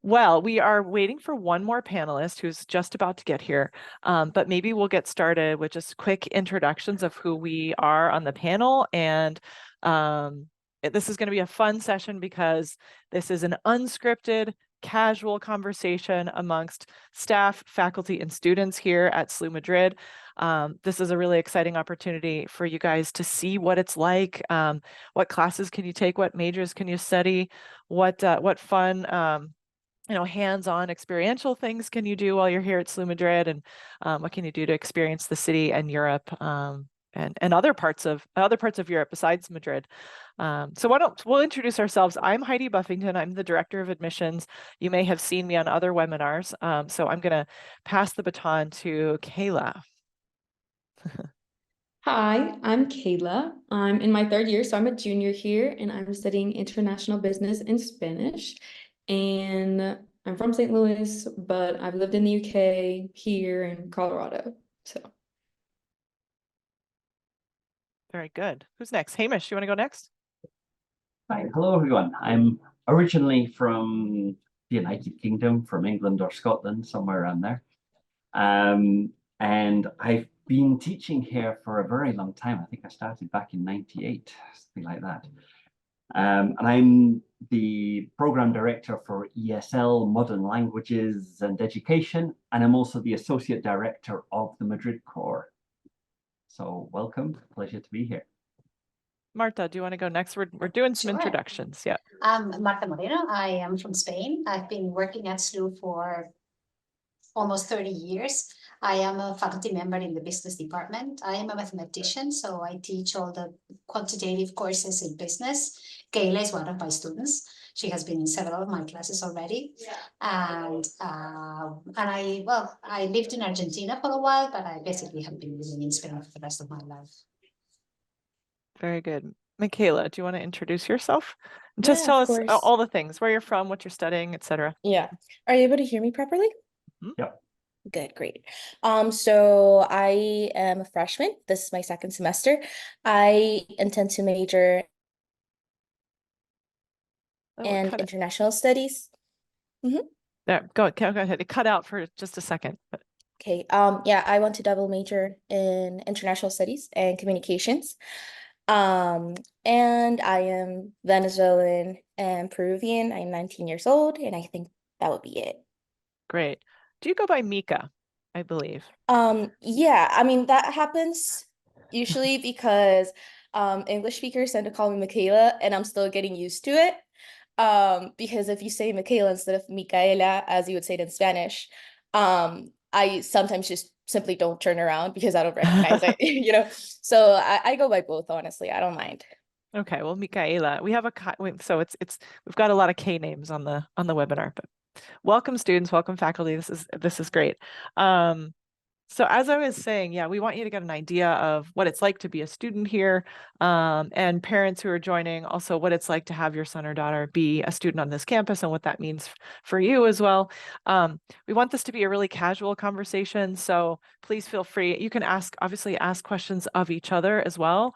Well, we are waiting for one more panelist who's just about to get here, but maybe we'll get started with just quick introductions of who we are on the panel. And this is going to be a fun session because this is an unscripted, casual conversation amongst staff, faculty, and students here at SLU Madrid. This is a really exciting opportunity for you guys to see what it's like. What classes can you take? What majors can you study? What fun hands-on experiential things can you do while you're here at SLU Madrid, and what can you do to experience the city and Europe, and other parts of Europe besides Madrid. So we'll introduce ourselves. I'm Heidi Buffington. I'm the Director of Admissions. You may have seen me on other webinars. So I'm going to pass the baton to Kayla. Hi, I'm Kayla. I'm in my third year, so I'm a junior here, and I'm studying international business in Spanish. And I'm from St. Louis, but I've lived in the UK, here in Colorado. So Very good. Who's next? Hamish, you want to go next? Hi, hello everyone. I'm originally from the United Kingdom, from England or Scotland, somewhere around there. And I've been teaching here for a very long time. I think I started back in '98, something like that. And I'm the program director for ESL, Modern Languages and Education, and I'm also the associate director of the Madrid Core. So welcome, pleasure to be here. Marta, do you want to go next? We're doing some introductions. Yeah. I'm Marta Moreno. I am from Spain. I've been working at SLU for almost 30 years. I am a faculty member in the business department. I am a mathematician, so I teach all the quantitative courses in business. Kayla is one of my students. She has been in several of my classes already. And I lived in Argentina for a while, but I basically have been living in Spain for the rest of my life. Very good. Michaela, do you want to introduce yourself? Just tell us all the things, where you're from, what you're studying, etc. Yeah. Are you able to hear me properly? Yeah. Good, great. So I am a freshman. This is my second semester. I intend to major in international studies. There, go ahead. It cut out for just a second. Okay. Yeah, I want to double major in international studies and communications. And I am Venezuelan and Peruvian. I'm 19 years old, and I think that would be it. Great. Do you go by Mika, I believe? Yeah, I mean, that happens usually because English speakers tend to call me Michaela, and I'm still getting used to it. Because if you say Michaela instead of Micaela, as you would say it in Spanish, I sometimes just simply don't turn around because I don't recognize it, So I go by both, honestly. I don't mind. Okay, well, Micaela, we have we've got a lot of K names on the webinar, but welcome students, welcome faculty. This is great. So as I was saying, yeah, we want you to get an idea of what it's like to be a student here, and parents who are joining, also what it's like to have your son or daughter be a student on this campus and what that means for you as well. We want this to be a really casual conversation, so please feel free. You can obviously ask questions of each other as well.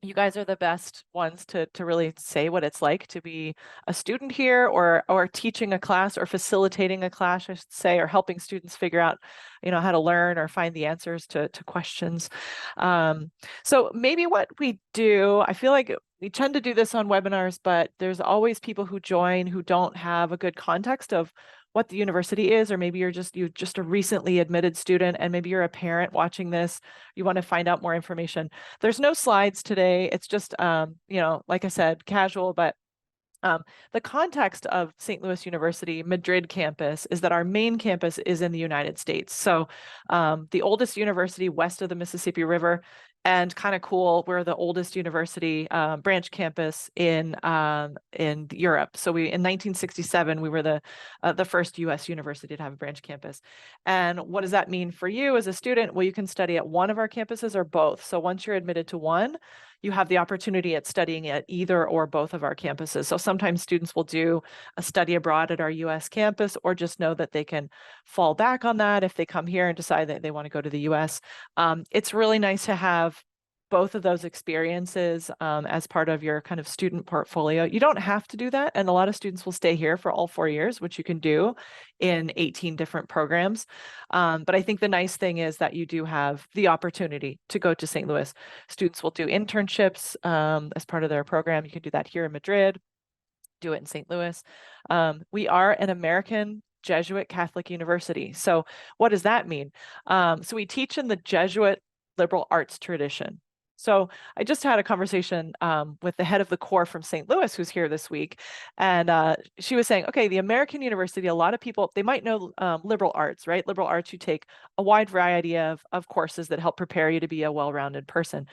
You guys are the best ones to really say what it's like to be a student here, or teaching a class, or facilitating a class, I should say, or helping students figure out, how to learn or find the answers to questions. So maybe what we do, I feel like we tend to do this on webinars, but there's always people who join who don't have a good context of what the university is, or maybe you're just a recently admitted student, and maybe you're a parent watching this, you want to find out more information. There's no slides today. It's just, like I said, casual, but the context of St. Louis University Madrid campus is that our main campus is in the United States. So the oldest university west of the Mississippi River, and kind of cool, we're the oldest university branch campus in Europe. So in 1967, we were the first U.S. university to have a branch campus. And what does that mean for you as a student? Well, you can study at one of our campuses or both. So once you're admitted to one, you have the opportunity at studying at either or both of our campuses. So sometimes students will do a study abroad at our US campus, or just know that they can fall back on that if they come here and decide that they want to go to the US. It's really nice to have both of those experiences as part of your kind of student portfolio. You don't have to do that. And a lot of students will stay here for all 4 years, which you can do in 18 different programs. But I think the nice thing is that you do have the opportunity to go to St. Louis. Students will do internships as part of their program. You can do that here in Madrid, do it in St. Louis. We are an American Jesuit Catholic university. So what does that mean? So we teach in the Jesuit liberal arts tradition. So I just had a conversation with the head of the core from St. Louis, who's here this week. And she was saying, okay, the American university, a lot of people, they might know liberal arts, right? Liberal arts, you take a wide variety of courses that help prepare you to be a well-rounded person.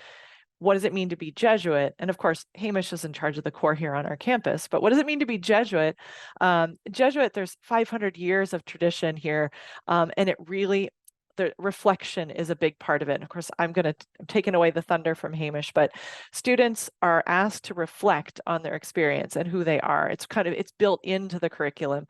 What does it mean to be Jesuit? And of course, Hamish is in charge of the core here on our campus, but what does it mean to be Jesuit? Jesuit, there's 500 years of tradition here, and it really, the reflection is a big part of it. And of course, I'm taking away the thunder from Hamish, but students are asked to reflect on their experience and who they are. It's built into the curriculum.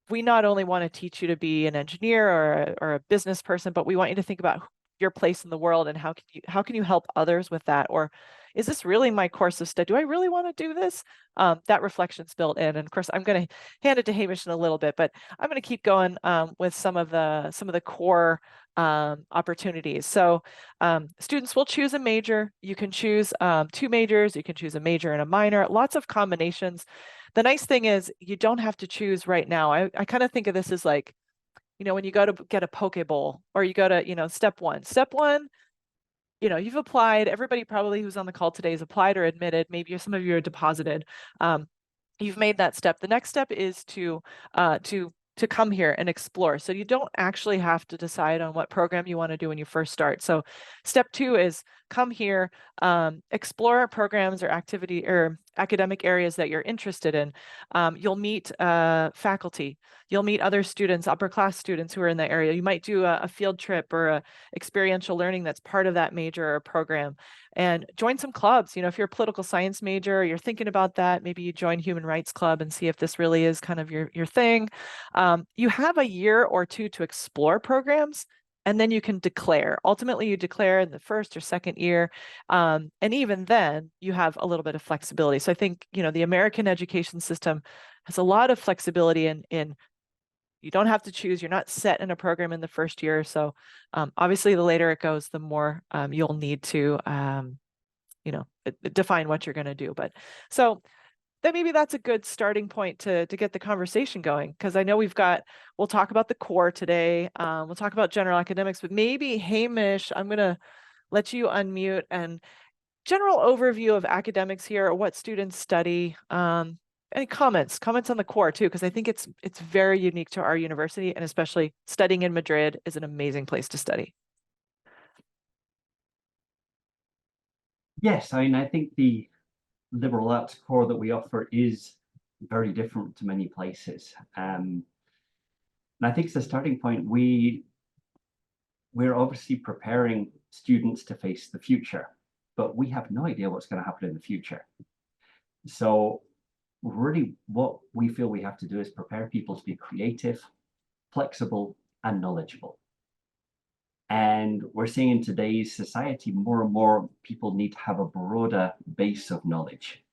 We not only want to teach you to be an engineer or a business person, but we want you to think about your place in the world and how can you help others with that? Or is this really my course of study? Do I really want to do this? That reflection's built in. And of course, I'm going to hand it to Hamish in a little bit, but I'm going to keep going with some of the core opportunities. So students will choose a major. You can choose 2 majors. You can choose a major and a minor. Lots of combinations. The nice thing is you don't have to choose right now. I kind of think of this as like, when you go to get a poke bowl or you go to, step one, you've applied. Everybody probably who's on the call today is applied or admitted. Maybe some of you are deposited. You've made that step. The next step is to come here and explore. So you don't actually have to decide on what program you want to do when you first start. So step 2 is come here, explore programs or activity or academic areas that you're interested in. You'll meet faculty. You'll meet other students, upper class students who are in the area. You might do a field trip or a experiential learning that's part of that major or program. And join some clubs. If you're a political science major, you're thinking about that, maybe you join Human Rights Club and see if this really is kind of your thing. You have a year or 2 to explore programs, and then you can declare. Ultimately, you declare in the first or second year. And even then, you have a little bit of flexibility. So I think, the American education system has a lot of flexibility in you don't have to choose. You're not set in a program in the first year. So obviously, the later it goes, the more you'll need to, define what you're going to do. But so then maybe that's a good starting point to get the conversation going, because I know we'll talk about the core today. We'll talk about general academics, but maybe Hamish, I'm going to let you unmute and general overview of academics here, or what students study. Any comments on the core too, because I think it's very unique to our university, and especially studying in Madrid is an amazing place to study. Yes, I think the liberal arts core that we offer is very different to many places. And I think it's the starting point. We're obviously preparing students to face the future, but we have no idea what's going to happen in the future. So really what we feel we have to do is prepare people to be creative, flexible, and knowledgeable. And we're seeing in today's society, more and more people need to have a broader base of knowledge.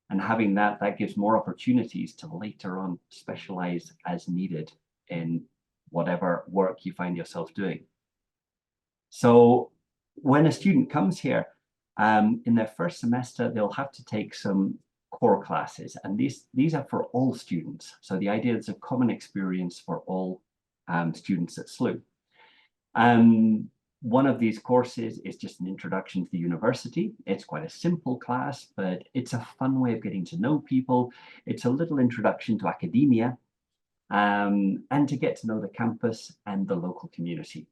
And having that gives more opportunities to later on specialize as needed in whatever work you find yourself doing. So when a student comes here, in their first semester, they'll have to take some core classes, and these are for all students. So the idea is a common experience for all students at SLU. One of these courses is just an introduction to the university. It's quite a simple class, but it's a fun way of getting to know people. It's a little introduction to academia, and to get to know the campus and the local community.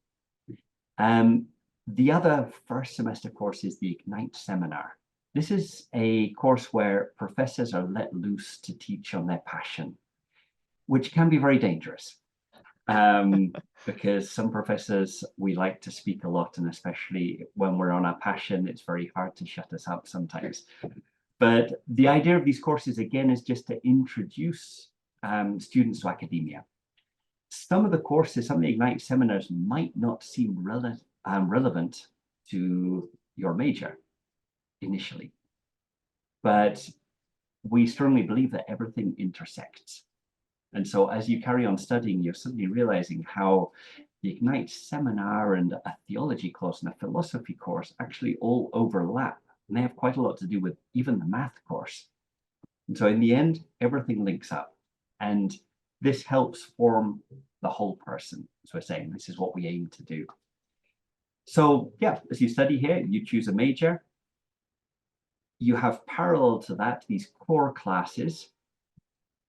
The other first semester course is the Ignite seminar. This is a course where professors are let loose to teach on their passion, which can be very dangerous. Because some professors, we like to speak a lot, and especially when we're on our passion, it's very hard to shut us up sometimes. But the idea of these courses, again, is just to introduce students to academia. Some of the courses, some of the Ignite seminars might not seem relevant to your major initially. But we strongly believe that everything intersects. And so as you carry on studying, you're suddenly realizing how the Ignite seminar and a theology course and a philosophy course actually all overlap. And they have quite a lot to do with even the math course. And so in the end, everything links up. And this helps form the whole person. As we're saying, this is what we aim to do. So yeah, as you study here, you choose a major. You have parallel to that, these core classes.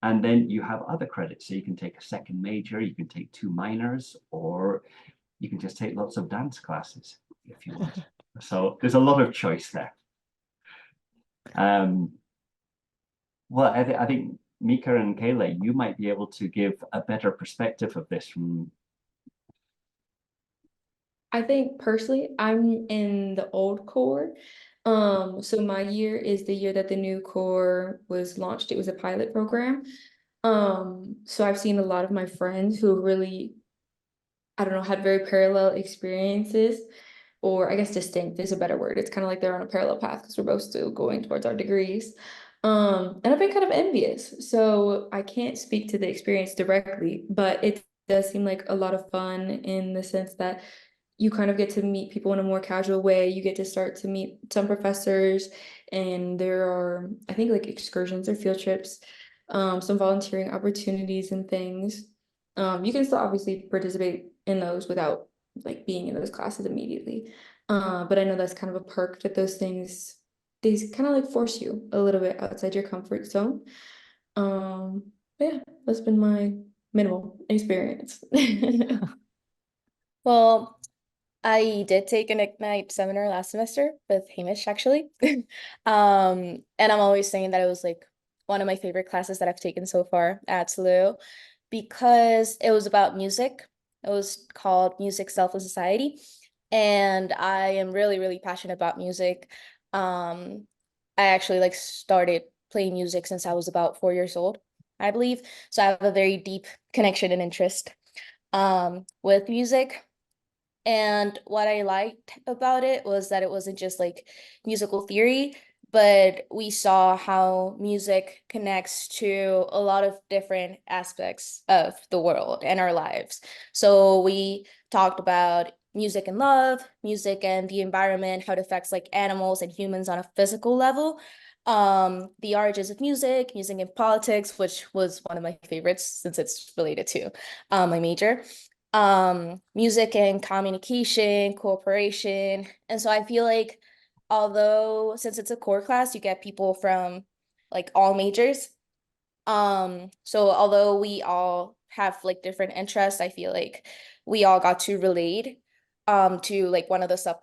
And then you have other credits. So you can take a second major, you can take 2 minors, or you can just take lots of dance classes if you want. So there's a lot of choice there. Well, I think Mika and Kayla, you might be able to give a better perspective of this from. I think personally, I'm in the old core. So my year is the year that the new core was launched. It was a pilot program. So I've seen a lot of my friends who really, I don't know, had very parallel experiences, or I guess distinct is a better word. It's kind of like they're on a parallel path because we're both still going towards our degrees. And I've been kind of envious. So I can't speak to the experience directly, but it does seem like a lot of fun in the sense that you kind of get to meet people in a more casual way. You get to start to meet some professors, and there are, I think, like excursions or field trips, some volunteering opportunities and things. You can still obviously participate in those without like being in those classes immediately. But I know that's kind of a perk that those things, they kind of like force you a little bit outside your comfort zone. But yeah, that's been my minimal experience. Well, I did take an Ignite seminar last semester with Hamish, actually. And I'm always saying that it was like one of my favorite classes that I've taken so far at SLU because it was about music. It was called Music, Self, and Society. And I am really, really passionate about music. I actually like started playing music since I was about 4 years old, I believe. So I have a very deep connection and interest with music. And what I liked about it was that it wasn't just like musical theory, but we saw how music connects to a lot of different aspects of the world and our lives. So we talked about music and love, music and the environment, how it affects like animals and humans on a physical level. The origins of music, music and politics, which was one of my favorites since it's related to my major, music and communication, cooperation. And so I feel like although since it's a core class, you get people from like all majors. So although we all have like different interests, I feel like we all got to relate to like one of the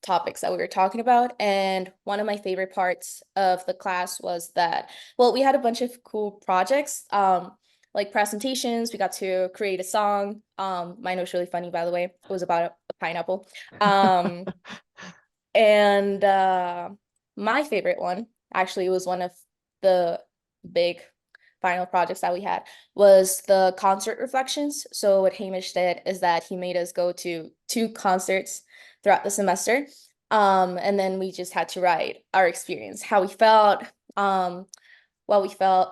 topics that we were talking about. And one of my favorite parts of the class was that, well, we had a bunch of cool projects. Like presentations, we got to create a song. Mine was really funny, by the way. It was about a pineapple. And my favorite one actually was one of the big final projects that we had was the concert reflections. So what Hamish did is that he made us go to 2 concerts throughout the semester. And then we just had to write our experience, how we felt, what we felt,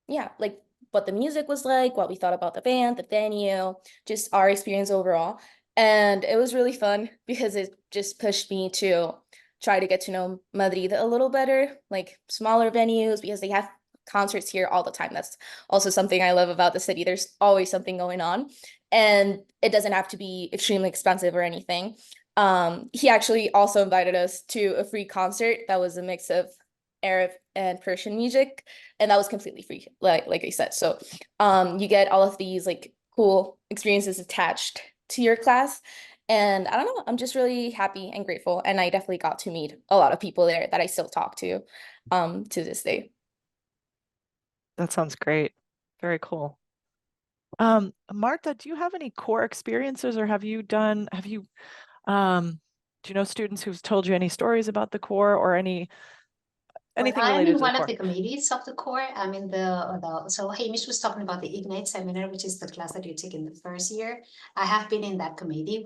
yeah, like what the music was like, what we thought about the band, the venue, just our experience overall. And it was really fun because it just pushed me to try to get to know Madrid a little better, like smaller venues, because they have concerts here all the time. That's also something I love about the city. There's always something going on, and it doesn't have to be extremely expensive or anything. He actually also invited us to a free concert that was a mix of Arab and Persian music, and that was completely free, like I said. So you get all of these like cool experiences attached to your class. And I don't know, I'm just really happy and grateful. And I definitely got to meet a lot of people there that I still talk to this day. That sounds great. Very cool. Martha, do you have any core experiences, or do you know students who've told you any stories about the core, or any anything I'm related in to the one of core. the committees of the core. I'm in so Hamish was talking about the Ignite seminar, which is the class that you take in the first year. I have been in that committee.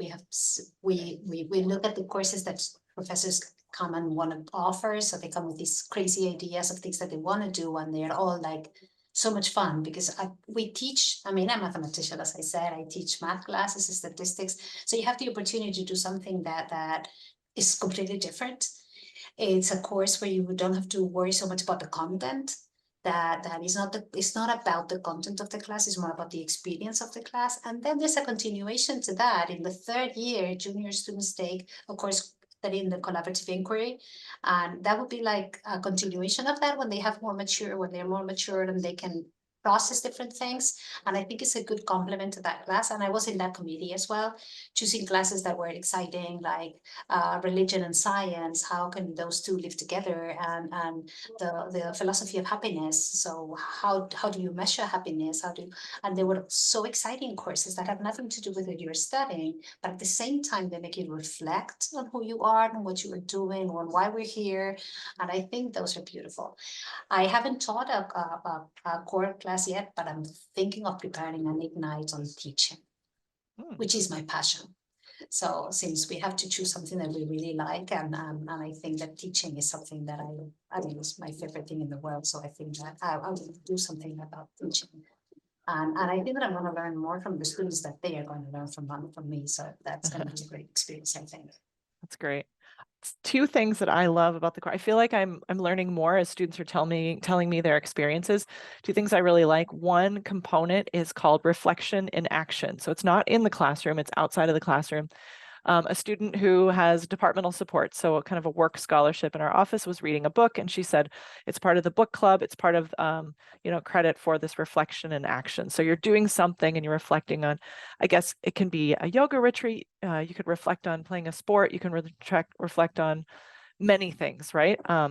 We look at the courses that professors come and want to offer. So they come with these crazy ideas of things that they want to do, and they're all like so much fun because we teach. I mean, I'm a mathematician, as I said. I teach math classes, statistics. So you have the opportunity to do something that is completely different. It's a course where you don't have to worry so much about the content. That is not it's not about the content of the class, it's more about the experience of the class. And then there's a continuation to that. In the third year, junior students take, of course, studying the collaborative inquiry. And that would be like a continuation of that when they're more mature and they can process different things. And I think it's a good complement to that class. And I was in that committee as well, choosing classes that were exciting, like religion and science. How can those two live together? And the philosophy of happiness. So how do you measure happiness? And they were so exciting courses that have nothing to do with what you're studying, but at the same time, they make you reflect on who you are and what you are doing, on why we're here. And I think those are beautiful. I haven't taught a core class yet, but I'm thinking of preparing an Ignite on teaching, which is my passion. So since we have to choose something that we really like, and I think that teaching is something that I mean, it's my favorite thing in the world. So I think that I will do something about teaching. And I think that I'm going to learn more from the students that they are going to learn from me. So that's going to be a great experience, I think. That's great. Two things that I love about the core. I feel like I'm learning more as students are telling me their experiences. Two things I really like. One component is called reflection in action. So it's not in the classroom, it's outside of the classroom. A student who has departmental support, so kind of a work scholarship in our office, was reading a book, and she said it's part of the book club. It's part of credit for this reflection and action. So you're doing something and you're reflecting on, I guess it can be a yoga retreat. You could reflect on playing a sport. You can reflect on many things, right? I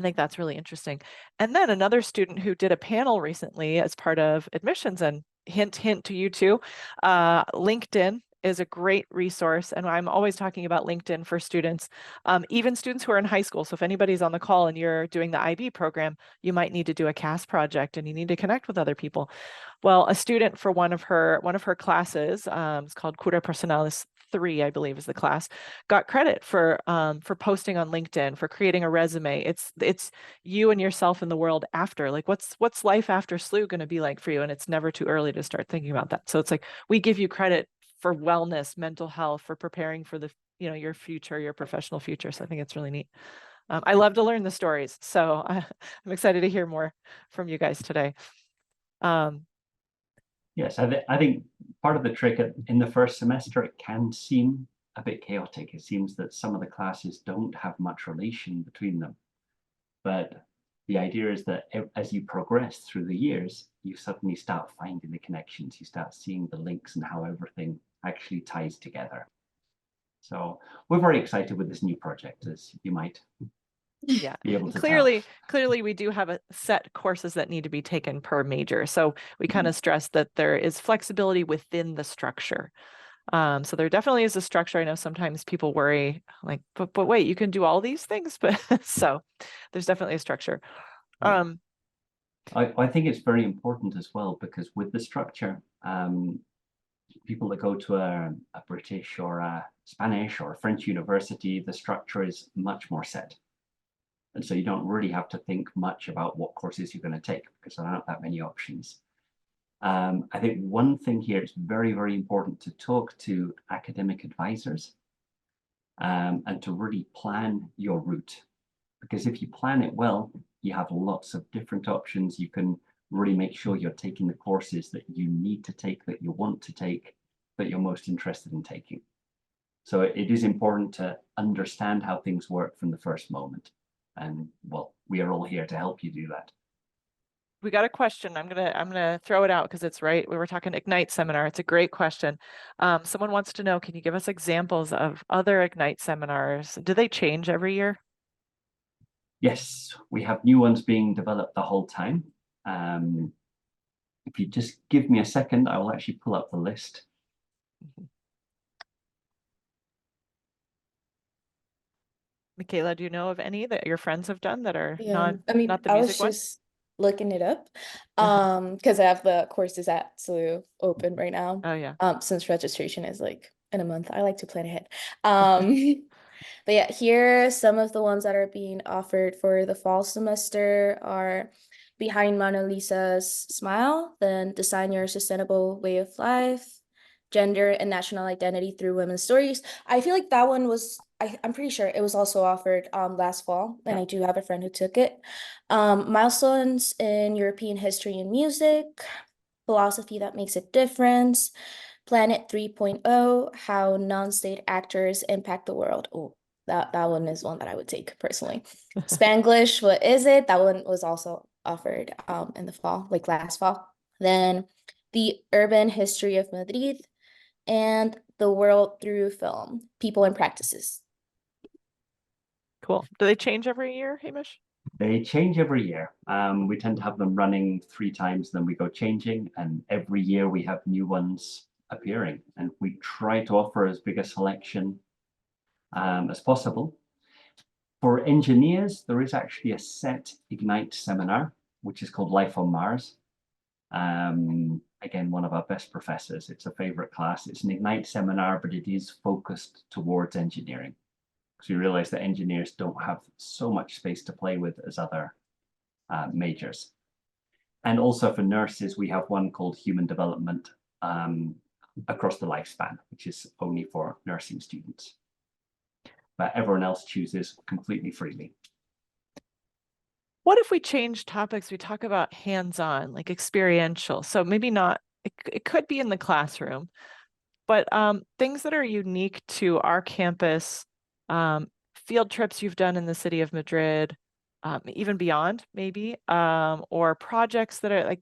think that's really interesting. And then another student who did a panel recently as part of admissions, and hint to you too, LinkedIn is a great resource. And I'm always talking about LinkedIn for students, even students who are in high school. So if anybody's on the call and you're doing the IB program, you might need to do a CAS project and you need to connect with other people. Well, a student for one of her classes, it's called Cura Personalis 3, I believe is the class, got credit for posting on LinkedIn, for creating a resume. It's you and yourself in the world after, like what's life after SLU going to be like for you? And it's never too early to start thinking about that. So it's like we give you credit for wellness, mental health, for preparing for the your future, your professional future. So I think it's really neat. I love to learn the stories, so I'm excited to hear more from you guys today. Yes, I think part of the trick in the first semester, it can seem a bit chaotic. It seems that some of the classes don't have much relation between them. But the idea is that as you progress through the years, you suddenly start finding the connections. You start seeing the links and how everything actually ties together. So we're very excited with this new project, as you might be able to clearly tell. We do have a set courses that need to be taken per major. So we kind of stress that there is flexibility within the structure. So there definitely is a structure. I know sometimes people worry like, but wait, you can do all these things, but so there's definitely a structure. I think it's very important as well, because with the structure, people that go to a British or a Spanish or a French university, the structure is much more set. And so you don't really have to think much about what courses you're going to take, because there aren't that many options. I think one thing here, it's very, very important to talk to academic advisors and to really plan your route. Because if you plan it well, you have lots of different options. You can really make sure you're taking the courses that you need to take, that you want to take, that you're most interested in taking. So it is important to understand how things work from the first moment. And well, we are all here to help you do that. We got a question. I'm gonna throw it out because it's right. We were talking Ignite seminar. It's a great question. Someone wants to know, can you give us examples of other Ignite seminars? Do they change every year? Yes, we have new ones being developed the whole time. If you just give me a second, I will actually pull up the list. Michaela, do you know of any that your friends have done that are Yeah, I mean, not the I music was one? just looking it up, because I have the courses at SLU open right now. Oh yeah. Since registration is like in a month, I like to plan ahead. But yeah, here some of the ones that are being offered for the fall semester are Behind Mona Lisa's Smile, then Design Your Sustainable Way of Life, Gender and National Identity Through Women's Stories. I feel like that one was, I'm pretty sure it was also offered last fall, and Yeah. I do have a friend who took it. Milestones in European History and Music, Philosophy That Makes a Difference, Planet 3.0, How Non-State Actors Impact the World. Oh, that one is one that I would take personally. Spanglish, what is it? That one was also offered in the fall, like last fall. Then the Urban History of Madrid and The World Through Film, People and Practices. Cool. Do they change every year, Hamish? They change every year. We tend to have them running 3 times, then we go changing, and every year we have new ones appearing, and we try to offer as big a selection as possible. For engineers, there is actually a set Ignite seminar, which is called Life on Mars. Again, one of our best professors. It's a favorite class. It's an Ignite seminar, but it is focused towards engineering. Because we realize that engineers don't have so much space to play with as other majors. And also for nurses, we have one called Human Development across the lifespan, which is only for nursing students. But everyone else chooses completely freely. What if we change topics? We talk about hands-on, like experiential. So maybe not, it could be in the classroom, but things that are unique to our campus, field trips you've done in the city of Madrid, even beyond maybe, or projects that are like,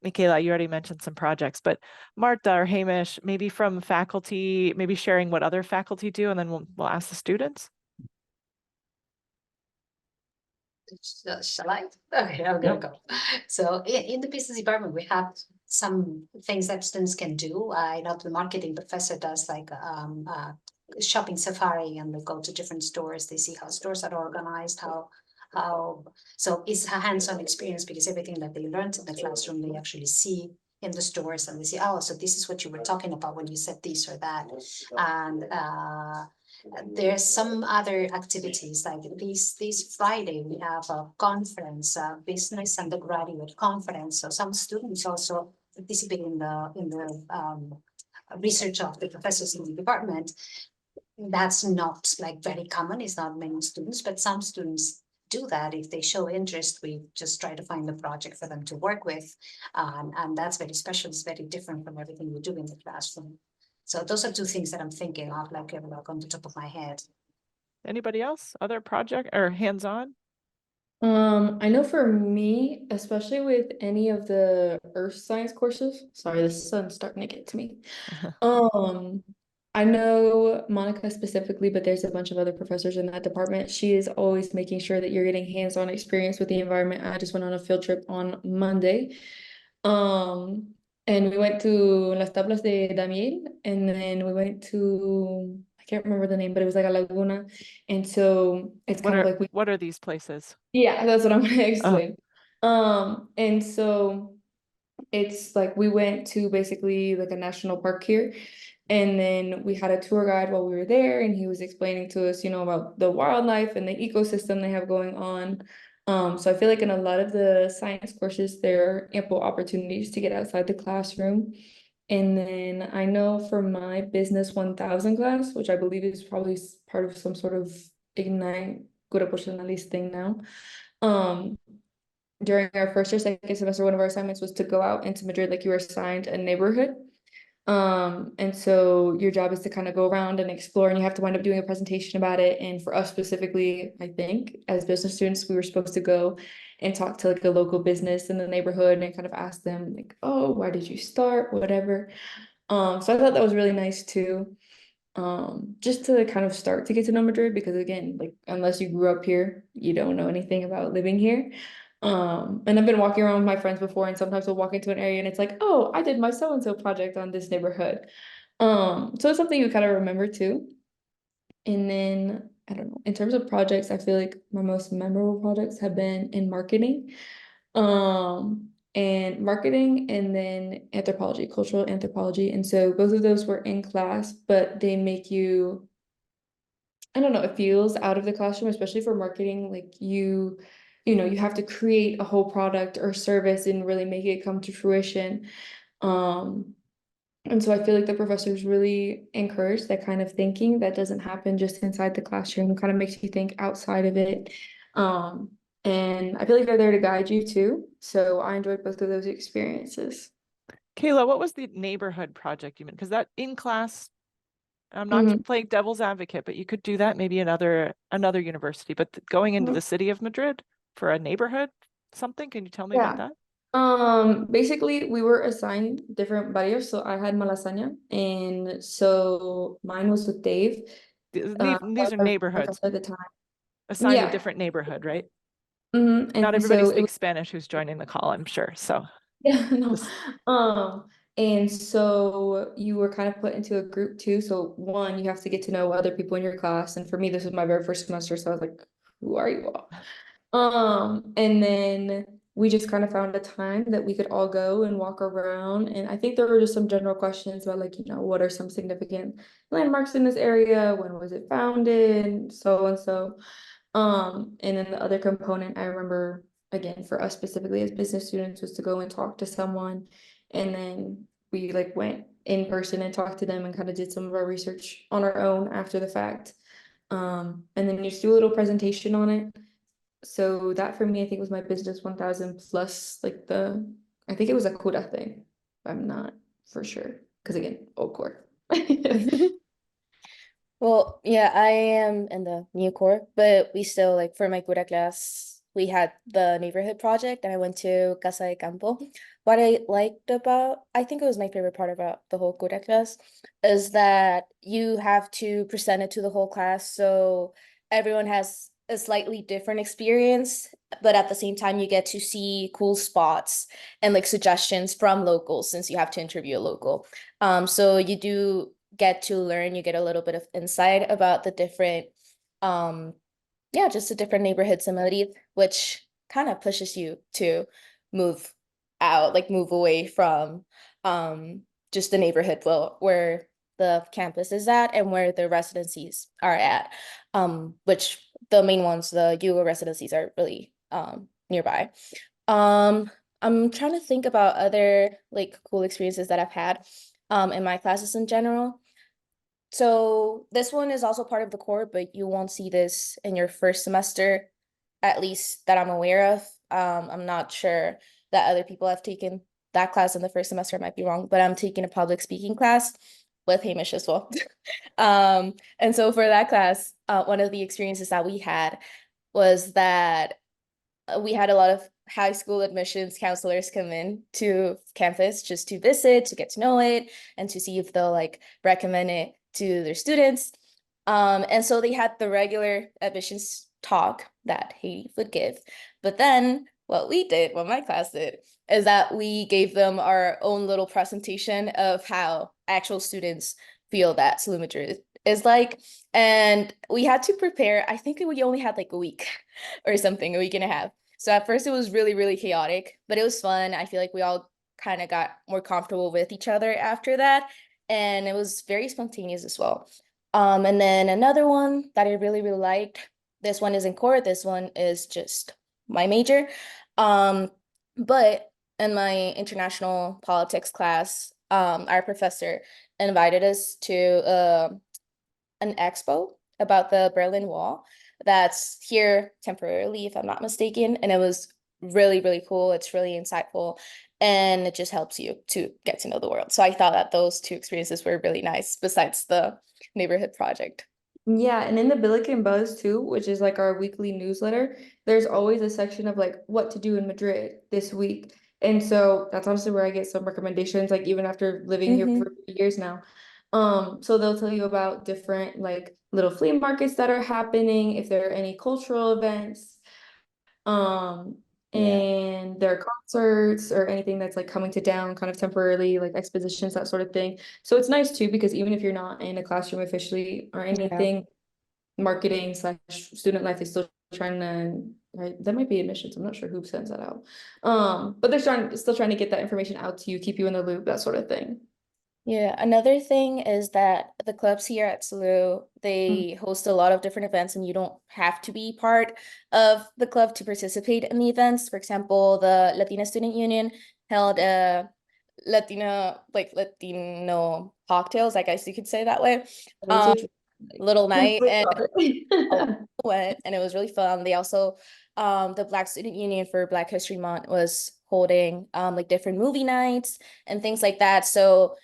Michaela, you already mentioned some projects, but Marta or Hamish, maybe from faculty, maybe sharing what other faculty do, and then we'll ask the students. Shall I? Okay, I'm gonna go. So in the business department, we have some things that students can do. I know the marketing professor does like shopping safari, and they go to different stores. They see how stores are organized, how so it's a hands-on experience, because everything that they learned in the classroom they actually see in the stores, and they say, oh, so this is what you were talking about when you said this or that. And there's some other activities like this Friday we have a conference, business undergraduate conference. So some students also participate in the research of the professors in the department. That's not like very common. It's not many students, but some students do that. If they show interest, we just try to find a project for them to work with, and that's very special. It's very different from everything we do in the classroom. So those are 2 things that I'm thinking of, like on the top of my head. Anybody else? Other project or hands-on? I know for me, especially with any of the earth science courses, sorry, the sun's starting to get to me. I know Monica specifically, but there's a bunch of other professors in that department. She is always making sure that you're getting hands-on experience with the environment. I just went on a field trip on Monday. And we went to Las Tablas de Damiel, and then we went to, I can't remember the name, but it was like a laguna. And so it's kind of like what are these places? yeah, that's what I'm gonna explain. And so it's like we went to basically like a national park here, and then we had a tour guide while we were there, and he was explaining to us, about the wildlife and the ecosystem they have going on. So I feel like in a lot of the science courses, there are ample opportunities to get outside the classroom. And then I know for my Business 1000 class, which I believe is probably part of some sort of Ignite Cura Personalis thing now. During our first or second semester, one of our assignments was to go out into Madrid, like you were assigned a neighborhood. And so your job is to kind of go around and explore, and you have to wind up doing a presentation about it. And for us specifically, I think as business students, we were supposed to go and talk to like a local business in the neighborhood and kind of ask them like, oh, why did you start? Whatever. So I thought that was really nice too. Just to kind of start to get to know Madrid, because again, like unless you grew up here, you don't know anything about living here. And I've been walking around with my friends before, and sometimes we'll walk into an area and it's like, oh, I did my so-and-so project on this neighborhood. So it's something you kind of remember too. And then I don't know, in terms of projects, I feel like my most memorable projects have been in marketing. And marketing and then anthropology, cultural anthropology. And so both of those were in class, but they make you, I don't know, it feels out of the classroom, especially for marketing. Like you know, you have to create a whole product or service and really make it come to fruition. Um, and so I feel like the professors really encourage that kind of thinking that doesn't happen just inside the classroom, kind of makes you think outside of it. Um, and I feel like they're there to guide you too. So I enjoyed both of those experiences. Kayla, what was the neighborhood project you meant? Because that in class, I'm not Mhm. playing devil's advocate, but you could do that maybe another university. But going into Mhm. the city of Madrid for a neighborhood something, can you tell me about Yeah. that? Basically we were assigned different barrios. So I had Malasaña, and so mine was with Dave. These are Our neighborhoods professor at the time. assigned a Yeah. different neighborhood, right? Not And everybody so it was, speaks Spanish who's joining the call, I'm sure. So yeah, no. this, And so you were kind of put into a group too. So one, you have to get to know other people in your class. And for me, this was my very first semester. So I was like, who are you all? And then we just kind of found a time that we could all go and walk around. And I think there were just some general questions about, like, you know, what are some significant landmarks in this area? When was it founded? So and so. And then the other component I remember, again, for us specifically as business students, was to go and talk to someone. And then we like went in person and talked to them and kind of did some of our research on our own after the fact. And then you just do a little presentation on it. So that for me, I think was my business 1000 plus like I think it was a Cura thing. I'm not for sure. Because again, old core. Well, yeah, I am in the new core, but we still like for my cura class, we had the neighborhood project and I went to Casa de Campo. What I liked about, I think it was my favorite part about the whole cura class, is that you have to present it to the whole class. So everyone has a slightly different experience, but at the same time, you get to see cool spots and like suggestions from locals since you have to interview a local. So you do get to learn, you get a little bit of insight about the different yeah, just the different neighborhoods in Madrid, which kind of pushes you to move out, like move away from just the neighborhood where the campus is at and where the residencies are at. Which the main ones, the UO residencies are really nearby. Um I'm trying to think about other like cool experiences that I've had in my classes in general. So this one is also part of the core, but you won't see this in your first semester, at least that I'm aware of. I'm not sure that other people have taken that class in the first semester. I might be wrong, but I'm taking a public speaking class with Hamish as well. And so for that class, one of the experiences that we had was that we had a lot of high school admissions counselors come in to campus just to visit, to get to know it, and to see if they'll like recommend it to their students. And so they had the regular admissions talk that he would give. But then what we did, what my class did, is that we gave them our own little presentation of how actual students feel that SLU Madrid is like. And we had to prepare, I think we only had like a week or something, a week and a half. So at first it was really, really chaotic, but it was fun. I feel like we all kind of got more comfortable with each other after that. And it was very spontaneous as well. And then another one that I really, really liked, this one is in core, this one is just my major. But in my international politics class, our professor invited us to an expo about the Berlin Wall that's here temporarily, if I'm not mistaken. And it was really, really cool. It's really insightful. And it just helps you to get to know the world. So I thought that those two experiences were really nice, besides the neighborhood project. Yeah, and in the Billiken Buzz too, which is like our weekly newsletter, there's always a section of like what to do in Madrid this week. And so that's honestly where I get some recommendations, like even after living here for years now. So they'll tell you about different like little flea markets that are happening, if there are any cultural events, um, Yeah. and there are concerts or anything that's like coming to town kind of temporarily, like expositions, that sort of thing. So it's nice too, because even if you're not in a classroom officially or Yeah. anything, marketing slash student life is still trying to, right? That might be admissions. I'm not sure who sends that out. But they're still trying to get that information out to you, keep you in the loop, that sort of thing. Yeah, another thing is that the clubs here at SLU, they host a lot of different events and you don't have to be part of the club to participate in the events. For example, the Latina Student Union held a Latino cocktails, I guess you could say that way. Little night and went and it was really fun. They also the Black Student Union for Black History Month was holding like different movie nights and things like that. So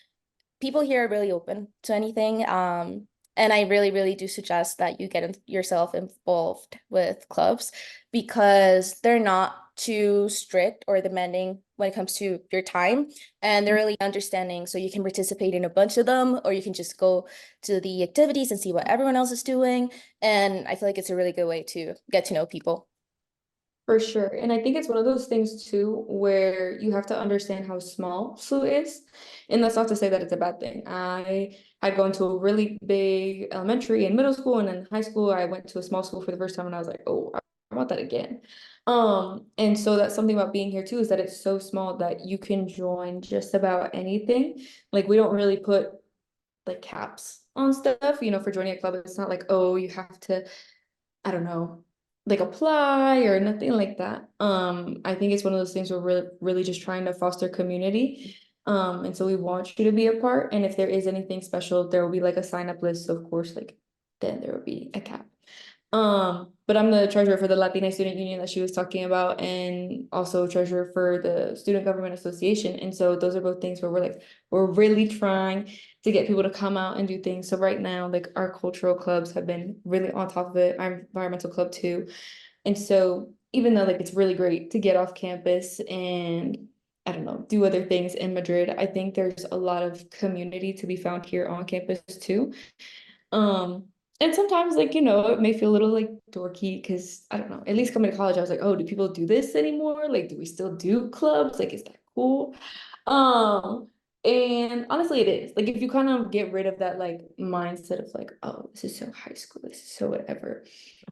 people here are really open to anything. And I really, really do suggest that you get yourself involved with clubs because they're not too strict or demanding when it comes to your time. And they're really understanding. So you can participate in a bunch of them, or you can just go to the activities and see what everyone else is doing. And I feel like it's a really good way to get to know people. For sure. And I think it's one of those things too, where you have to understand how small SLU is. And that's not to say that it's a bad thing. I had gone to a really big elementary and middle school, and then high school, I went to a small school for the first time, and I was like, oh, I want that again. And so that's something about being here too, is that it's so small that you can join just about anything. Like we don't really put like caps on stuff, for joining a club. It's not like, oh, you have to, I don't know, like apply or nothing like that. I think it's one of those things where we're really just trying to foster community. And so we want you to be a part. And if there is anything special, there will be like a sign up list. So of course, like then there will be a cap. But I'm the treasurer for the Latina Student Union that she was talking about, and also treasurer for the Student Government Association. And so those are both things where we're really trying to get people to come out and do things. So right now, like our cultural clubs have been really on top of it. Our environmental club too. And so even though like it's really great to get off campus and I don't know, do other things in Madrid, I think there's a lot of community to be found here on campus too. Um, and sometimes like, it may feel a little like dorky because I don't know, at least coming to college, I was like, oh, do people do this anymore? Like, do we still do clubs? Like, is that cool? Um, and honestly, it is. Like, if you kind of get rid of that like mindset of like, oh, this is so high school, this is so whatever.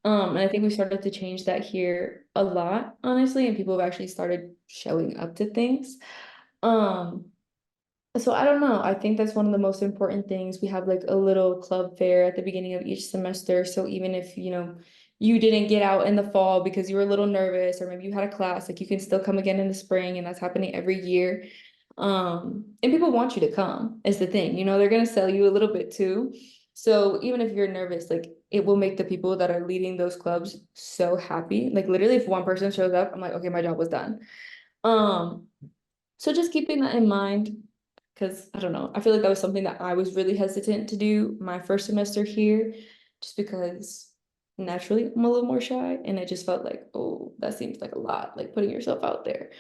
And I think we started to change that here a lot, honestly, and people have actually started showing up to things. Um, so I don't know. I think that's one of the most important things. We have like a little club fair at the beginning of each semester. So even if, you didn't get out in the fall because you were a little nervous or maybe you had a class, like you can still come again in the spring, and that's happening every year. And people want you to come is the thing. They're gonna sell you a little bit too. So even if you're nervous, like it will make the people that are leading those clubs so happy. Like literally if one person shows up, I'm like, okay, my job was done. Um, so just keeping that in mind, because I don't know, I feel like that was something that I was really hesitant to do my first semester here, just because naturally I'm a little more shy, and it just felt like, oh, that seems like a lot, like putting yourself out there.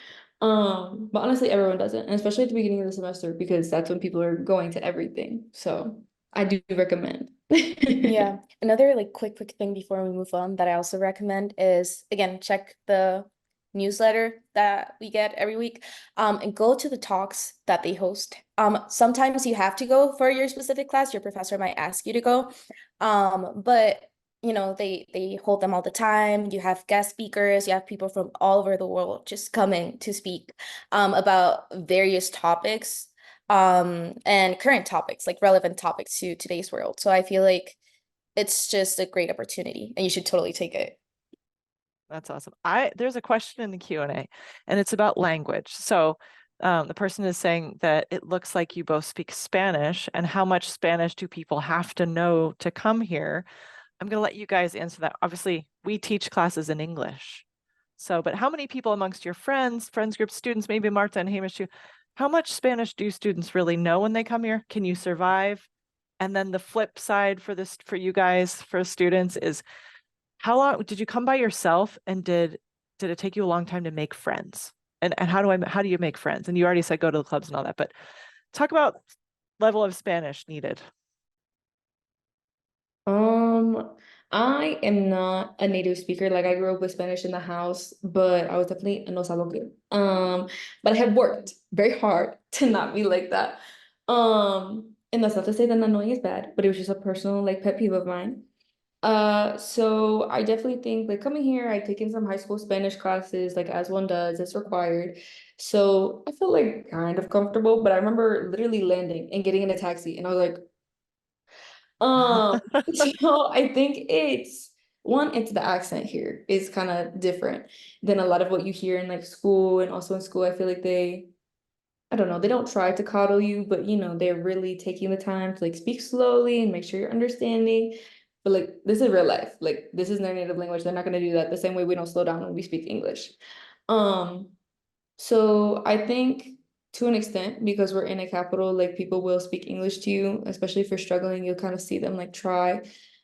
But honestly, everyone does it, and especially at the beginning of the semester, because that's when people are going to everything. So I do recommend. Yeah, another like quick thing before we move on that I also recommend is again check the newsletter that we get every week and go to the talks that they host. Sometimes you have to go for your specific class, your professor might ask you to go, but they hold them all the time. You have guest speakers, you have people from all over the world just coming to speak about various topics and current topics, like relevant topics to today's world. So I feel like it's just a great opportunity and you should totally take it. That's awesome. There's a question in the Q&A and it's about language. So the person is saying that it looks like you both speak Spanish, and how much Spanish do people have to know to come here? I'm going to let you guys answer that. Obviously, we teach classes in English. So, but how many people amongst your friends group, students, maybe Marta and Hamish too, how much Spanish do students really know when they come here? Can you survive? And then the flip side for you guys, for students, is how long did you come by yourself, and did it take you a long time to make friends? And how do you make friends? And you already said go to the clubs and all that, but talk about level of Spanish needed. I am not a native speaker. Like I grew up with Spanish in the house, but I was definitely no salgo good. But I have worked very hard to not be like that. And that's not to say that not knowing is bad, but it was just a personal like pet peeve of mine. So I definitely think like coming here, I've taken some high school Spanish classes, like as one does, it's required. So I feel like kind of comfortable, but I remember literally landing and getting in a taxi and I was like, so I think it's the accent here is kind of different than a lot of what you hear in like school, and also in school, I feel like I don't know, they don't try to coddle you, but they're really taking the time to like speak slowly and make sure you're understanding. But like this is real life. Like this is their native language. They're not gonna do that the same way we don't slow down when we speak English. Um, so I think to an extent, because we're in a capital, like people will speak English to you, especially if you're struggling, you'll kind of see them like try.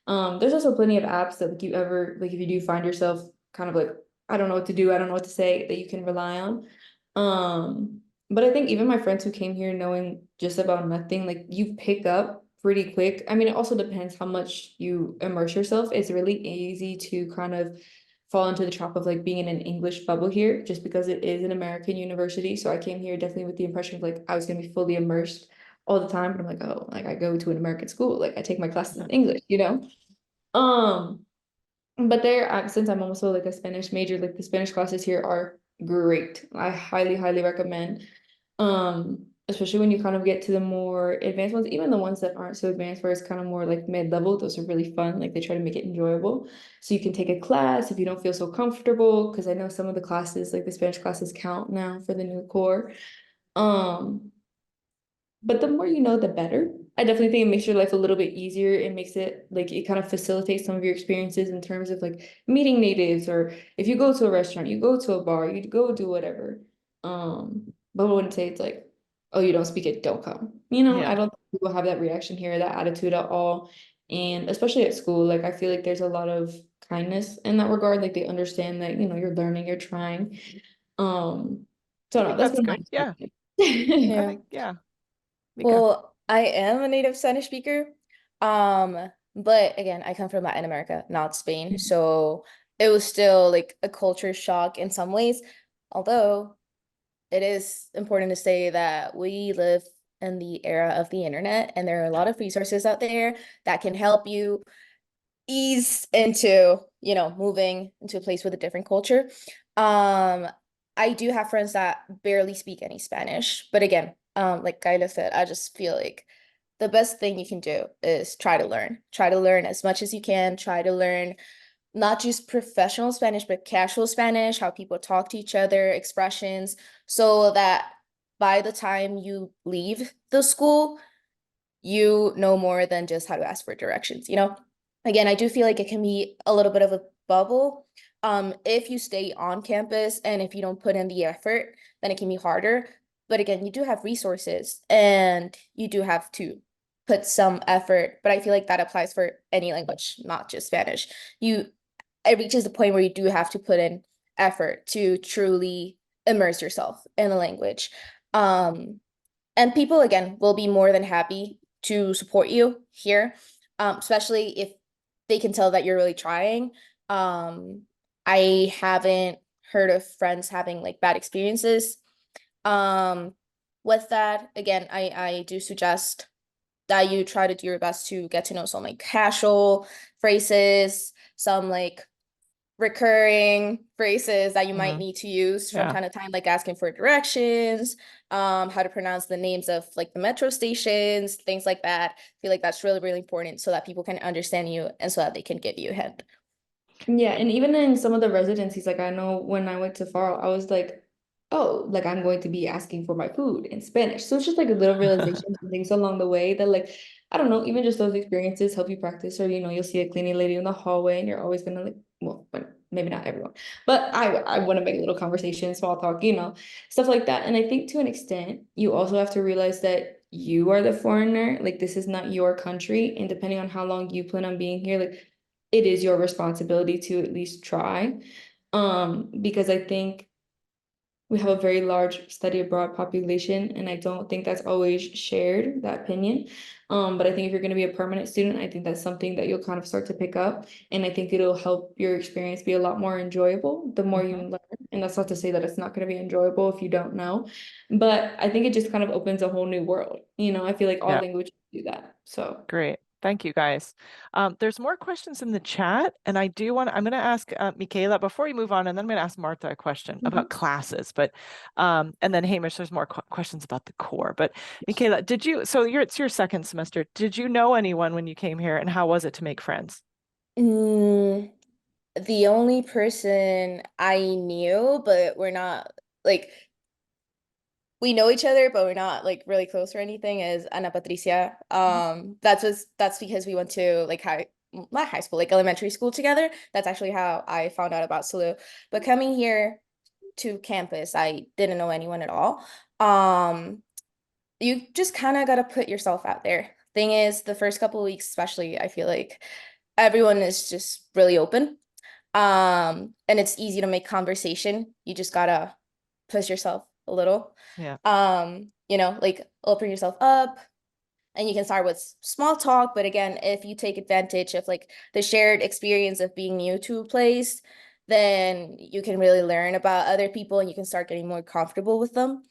There's also plenty of apps that like you ever like if you do find yourself kind of like, I don't know what to do, I don't know what to say, that you can rely on. But I think even my friends who came here knowing just about nothing, like you pick up pretty quick. I mean, it also depends how much you immerse yourself. It's really easy to kind of fall into the trap of like being in an English bubble here, just because it is an American university. So I came here definitely with the impression of like I was gonna be fully immersed all the time. But I'm like, oh, like I go to an American school, like I take my classes in English, you know? Um, but since I'm also like a Spanish major, like the Spanish classes here are great. I highly, highly recommend. Especially when you kind of get to the more advanced ones, even the ones that aren't so advanced, where it's kind of more like mid-level, those are really fun. Like they try to make it enjoyable. So you can take a class if you don't feel so comfortable, because I know some of the classes, like the Spanish classes, count now for the new core. Um, but the more you know, the better. I definitely think it makes your life a little bit easier. It makes it like it kind of facilitates some of your experiences in terms of like meeting natives, or if you go to a restaurant, you go to a bar, you go do whatever. But I wouldn't say it's like, oh, you don't speak it, don't come. Yeah. I don't think people have that reaction here, that attitude at all. And especially at school, like I feel like there's a lot of kindness in that regard. Like they understand that, you're learning, you're trying. So I no, think that's that's been my good. Yeah. I experience. Yeah. think, yeah. Mika. Well, I am a native Spanish speaker. But again, I come from Latin America, not Spain. So it was still like a culture shock in some ways. Although it is important to say that we live in the era of the internet, and there are a lot of resources out there that can help you ease into, moving into a place with a different culture. Um, I do have friends that barely speak any Spanish, but again, like Kyla said, I just feel like the best thing you can do is try to learn. Try to learn as much as you can. Try to learn not just professional Spanish, but casual Spanish, how people talk to each other, expressions, so that by the time you leave the school, you know more than just how to ask for directions, Again, I do feel like it can be a little bit of a bubble. If you stay on campus and if you don't put in the effort, then it can be harder. But again, you do have resources and you do have to put some effort. But I feel like that applies for any language, not just Spanish. It reaches the point where you do have to put in effort to truly immerse yourself in a language. And people, again, will be more than happy to support you here, especially if they can tell that you're really trying. I haven't heard of friends having like bad experiences. Um, with that, again, I do suggest that you try to do your best to get to know some like casual phrases, some like recurring phrases that you might need to use from Yeah. time to time, like asking for directions, how to pronounce the names of like the metro stations, things like that. I feel like that's really, really important so that people can understand you and so that they can give you a hint. Yeah, and even in some of the residencies, like I know when I went to Faro, I was like, oh, like I'm going to be asking for my food in Spanish. So it's just like a little realization and things along the way that like, I don't know, even just those experiences help you practice. Or, you'll see a cleaning lady in the hallway and you're always gonna like, well, but maybe not everyone, but I want to make a little conversation, small talk, stuff like that. And I think to an extent, you also have to realize that you are the foreigner, like this is not your country. And depending on how long you plan on being here, like it is your responsibility to at least try. Because I think we have a very large study abroad population, and I don't think that's always shared, that opinion. But I think if you're going to be a permanent student, I think that's something that you'll kind of start to pick up. And I think it'll help your experience be a lot more enjoyable the more you learn. And that's not to say that it's not going to be enjoyable if you don't know. But I think it just kind of opens a whole new world. I feel like all Yeah. languages do that. So Great. Thank you, guys. There's more questions in the chat, and I'm going to ask Michaela before we move on, and then I'm going to ask Martha a question about classes. But and then Hamish, there's more questions about the core. But Michaela, it's your second semester. Did you know anyone when you came here, and how was it to make friends? The only person I knew, but we're not like we know each other, but we're not like really close or anything, is Ana Patricia. That's because we went to like not high school, like elementary school together. That's actually how I found out about SLU. But coming here to campus, I didn't know anyone at all. You just kind of got to put yourself out there. Thing is, the first couple of weeks, especially, I feel like everyone is just really open. And it's easy to make conversation. You just gotta push yourself a little. Yeah. Like open yourself up, and you can start with small talk. But again, if you take advantage of like the shared experience of being new to a place, then you can really learn about other people and you can start getting more comfortable with them,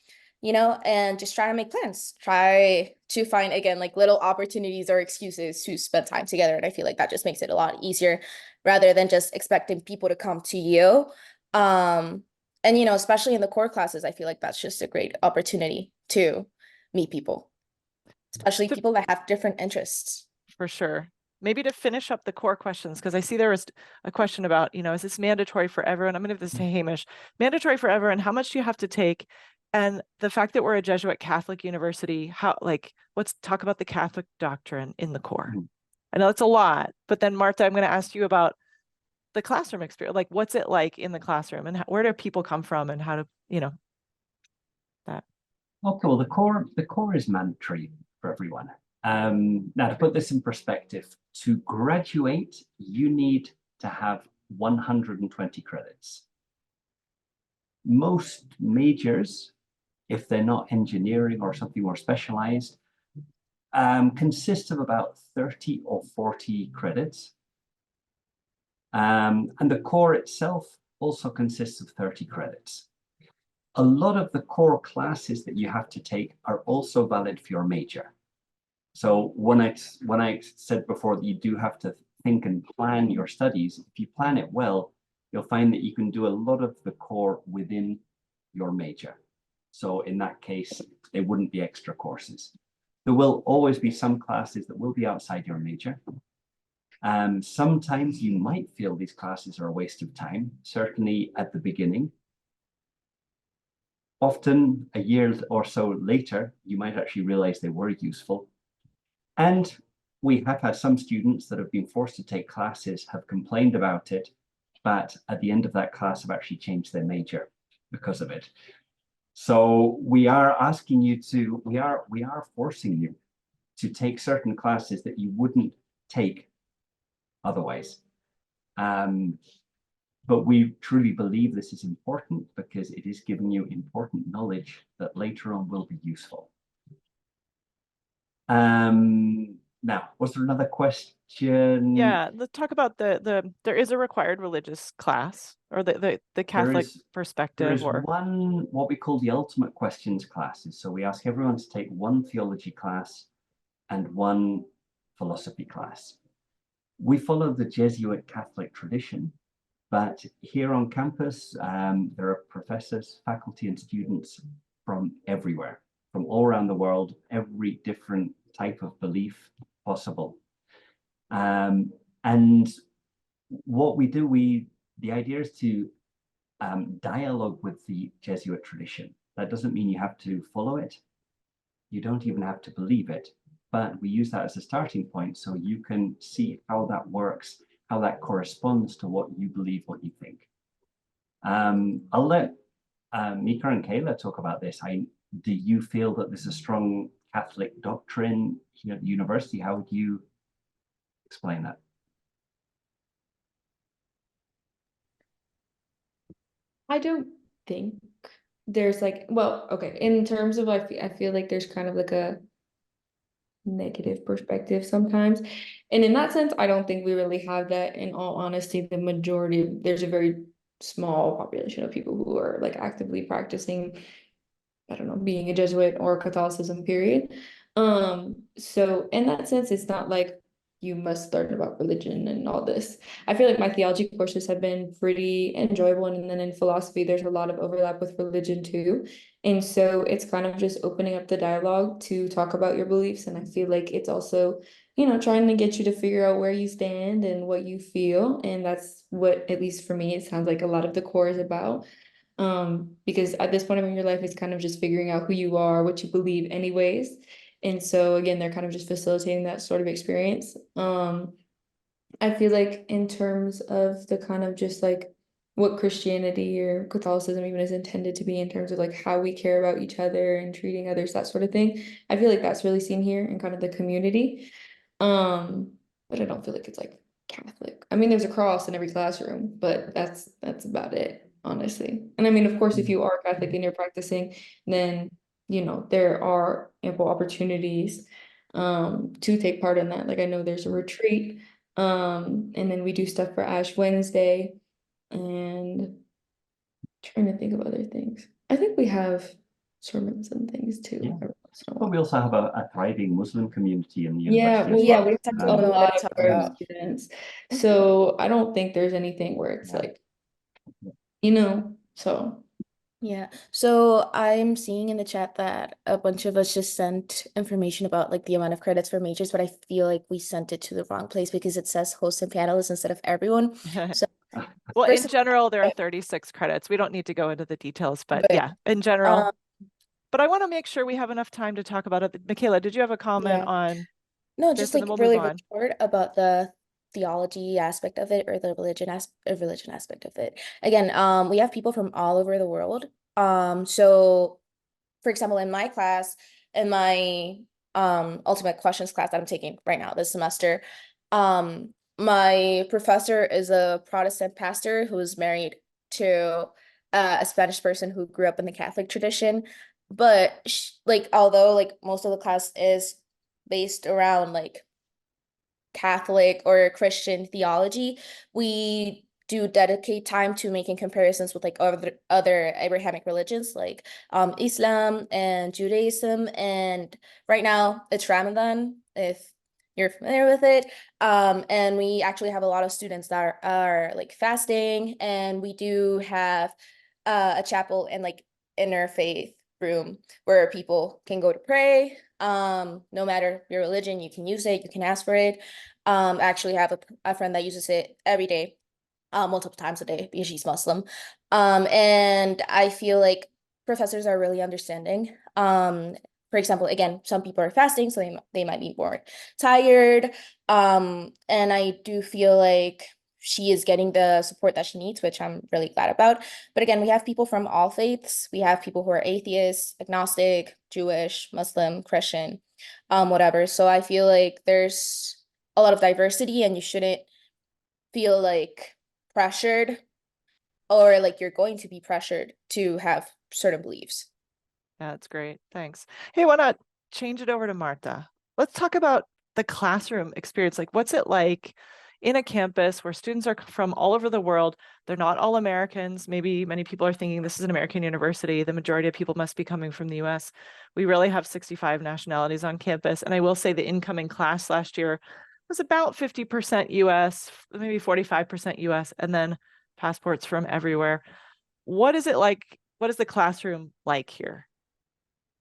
and just try to make plans. Try to find, again, like little opportunities or excuses to spend time together. And I feel like that just makes it a lot easier rather than just expecting people to come to you. And, especially in the core classes, I feel like that's just a great opportunity to meet people, especially people that have different interests. For sure. Maybe to finish up the core questions, because I see there was a question about, is this mandatory for everyone? I'm going to give this to Hamish. Mandatory for everyone. How much do you have to take? And the fact that we're a Jesuit Catholic university, let's talk about the Catholic doctrine in the core. I know it's a lot, but then Martha, I'm going to ask you about the classroom experience. Like, what's it like in the classroom, and where do people come from, and how to, that. Okay, well, the core is mandatory for everyone. Now, to put this in perspective, to graduate, you need to have 120 credits. Most majors, if they're not engineering or something more specialized, consist of about 30 or 40 credits. And the core itself also consists of 30 credits. A lot of the core classes that you have to take are also valid for your major. So when I said before that you do have to think and plan your studies, if you plan it well, you'll find that you can do a lot of the core within your major. So in that case, they wouldn't be extra courses. There will always be some classes that will be outside your major. Sometimes you might feel these classes are a waste of time, certainly at the beginning. Often a year or so later, you might actually realize they were useful. And we have had some students that have been forced to take classes, have complained about it, but at the end of that class have actually changed their major because of it. So we are asking you to, we are forcing you to take certain classes that you wouldn't take otherwise. But we truly believe this is important because it is giving you important knowledge that later on will be useful. Now, was there another question? Yeah, let's talk about there is a required religious class, or the Catholic perspective. There is one, what we call the ultimate questions classes. So we ask everyone to take one theology class and one philosophy class. We follow the Jesuit Catholic tradition, but here on campus, there are professors, faculty, and students from everywhere, from all around the world, every different type of belief possible. And what we do, the idea is to dialogue with the Jesuit tradition. That doesn't mean you have to follow it. You don't even have to believe it, but we use that as a starting point so you can see how that works, how that corresponds to what you believe, what you think. I'll let Mika and Kayla talk about this. Do you feel that there's a strong Catholic doctrine here at the university? How would you explain that? I don't think there's like, well, okay, in terms of I feel like there's kind of like a negative perspective sometimes. And in that sense, I don't think we really have that. In all honesty, the majority, there's a very small population of people who are like actively practicing, I don't know, being a Jesuit or Catholicism, period. So in that sense, it's not like you must learn about religion and all this. I feel like my theology courses have been pretty enjoyable, and then in philosophy, there's a lot of overlap with religion too. And so it's kind of just opening up the dialogue to talk about your beliefs. And I feel like it's also, you know, trying to get you to figure out where you stand and what you feel. And that's what, at least for me, it sounds like a lot of the core is about. Because at this point in your life, it's kind of just figuring out who you are, what you believe anyways. And so again, they're kind of just facilitating that sort of experience. I feel like in terms of the kind of just like what Christianity or Catholicism even is intended to be in terms of like how we care about each other and treating others, that sort of thing. I feel like that's really seen here in kind of the community. But I don't feel like it's like Catholic. I mean, there's a cross in every classroom, but that's about it, honestly. And I mean, of course, if you are Catholic and you're practicing, then you know there are ample opportunities to take part in that. Like I know there's a retreat, and then we do stuff for Ash Wednesday, and trying to think of other things. I think we have sermons and things too. Yeah. every once in a But we while. also have a thriving Muslim community in the Yeah, university well, as Yeah, well. we that's have something a we lot want to of talk our about. students. So I don't think there's anything where it's Yeah. like, you know, so Yeah. So I'm seeing in the chat that a bunch of us just sent information about like the amount of credits for majors, but I feel like we sent it to the wrong place because it says hosts and panelists instead of everyone. So Well, first in of all, general, there are 36 credits. We don't need to go into the details, but Good. yeah, in general. um, But I want to make sure we have enough time to talk about it. Michaela, did you have a comment yeah. on No, this? just And like then we'll move really on. short about the theology aspect of it or the religion aspect of it. Again, we have people from all over the world. So for example, in my class, in my ultimate questions class that I'm taking right now this semester, my professor is a Protestant pastor who is married to a Spanish person who grew up in the Catholic tradition. But like, although like most of the class is based around like Catholic or Christian theology, we do dedicate time to making comparisons with like other Abrahamic religions like Islam and Judaism. And right now it's Ramadan, if you're familiar with it. And we actually have a lot of students that are like fasting, and we do have a chapel and like interfaith room where people can go to pray. No matter your religion, you can use it, you can ask for it. I actually have a friend that uses it every day, multiple times a day because she's Muslim. And I feel like professors are really understanding. For example, again, some people are fasting, so they might be more tired. And I do feel like she is getting the support that she needs, which I'm really glad about. But again, we have people from all faiths. We have people who are atheists, agnostic, Jewish, Muslim, Christian, whatever. So I feel like there's a lot of diversity, and you shouldn't feel like pressured or like you're going to be pressured to have certain beliefs. Yeah, that's great. Thanks. Hey, why not change it over to Marta? Let's talk about the classroom experience. Like, what's it like in a campus where students are from all over the world? They're not all Americans. Maybe many people are thinking this is an American university. The majority of people must be coming from the US. We really have 65 nationalities on campus. And I will say the incoming class last year was about 50% US, maybe 45% US, and then passports from everywhere. What is it like? What is the classroom like here?